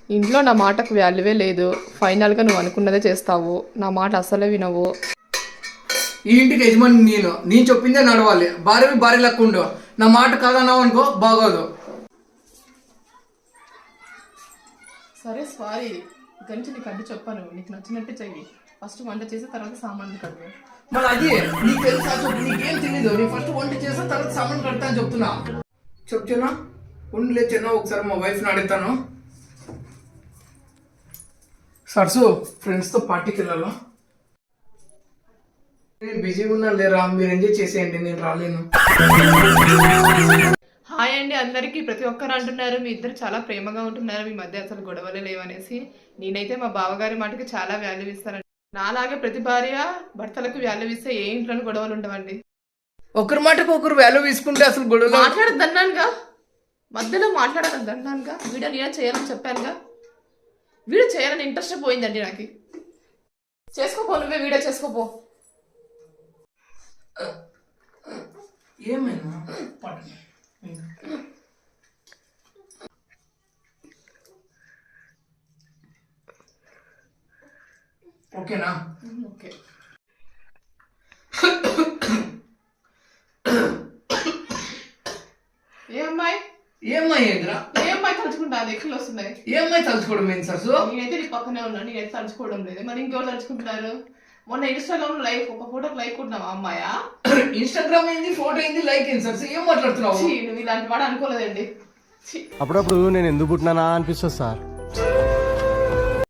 ఇంట్లో నా మాటకు వాల్యూవే లేదు. ఫైనల్గా నువ్వు అనుకున్నదే చేస్తావు, నా మాట అసలే వినవు. ఈ ఇంటికి యజమాని నేను చెప్పిందే నడవాలి. భార్య లెక్క ఉండు. నా మాట కాదన్నావు అనుకో బాగోదు. సరే సారీ, గంచి నీకు అడ్డు చెప్పాను. నీకు నచ్చినట్టు చెయ్యి. ఫస్ట్ వంట చేసి తర్వాత సామాన్లు కడుగు. మరి అది నీకు తెలుసా చెప్పు, నీకేం తెలీదు. నేను ఫస్ట్ వంట చేసిన తర్వాత సామాన్ కడతా అని చెప్తున్నా. ఉండలే చిన్న ఒకసారి మా వైఫ్ని అడుగుతాను. సరసు ఫ్రెండ్స్తో పార్టీకి వెళ్ళాలా? నేను బిజీగా ఉన్నా లేరా, మీరు ఎంజాయ్ చేసేయండి, నేను రాలేను. హాయ్ అండి అందరికీ. ప్రతి ఒక్కరు అంటున్నారు మీ ఇద్దరు చాలా ప్రేమగా ఉంటున్నారు, మీ మధ్య అసలు గొడవలే లేవనేసి. నేనైతే మా బావగారి మాటకి చాలా వాల్యూ ఇస్తానండి. నాలాగే ప్రతి భార్య భర్తలకు వాల్యూ ఇస్తే ఏ ఇంట్లోనూ గొడవలు ఉండవండి. ఒకరి మాటకు ఒకరు వాల్యూ తీసుకుంటే అసలు గొడవ మాట్లాడద్దన్నానుగా, మధ్యలో మాట్లాడద్దన్నానుగా. వీడియో నేను చేయాలని చెప్పానుగా. వీడియో చేయాలని ఇంట్రెస్ట్ పోయిందండి నాకు. చేసుకోపో, నువ్వే వీడియో చేసుకోపో. ఏమైనా ఓకేనా? ఓకే. ఏ అమ్మాయి తలుచుకుంటా? అది ఎక్కువ వస్తున్నాయి. ఏ అమ్మాయి తలుచుకోవడం ఏంటి సరసు? నేనైతే నీ పక్కనే ఉన్నాను, నేనైతే తలుచుకోవడం లేదు. మరి ఇంకెవరు తలుచుకుంటున్నారు? మొన్న ఇన్స్టాగ్రామ్ లో లైక్ ఒక ఫోటోకి లైక్ కొట్టినావా అమ్మాయా? ఇన్స్టాగ్రామ్ ఏంది, ఫోటో ఏంది, లైక్ ఏంది సరసు? ఏం మాట్లాడుతున్నావు? నువ్వు ఇలాంటి వాడు అనుకోలేదండి. అప్పుడప్పుడు నేను ఎందుకు పుట్టినానా అనిపిస్తుంది సార్.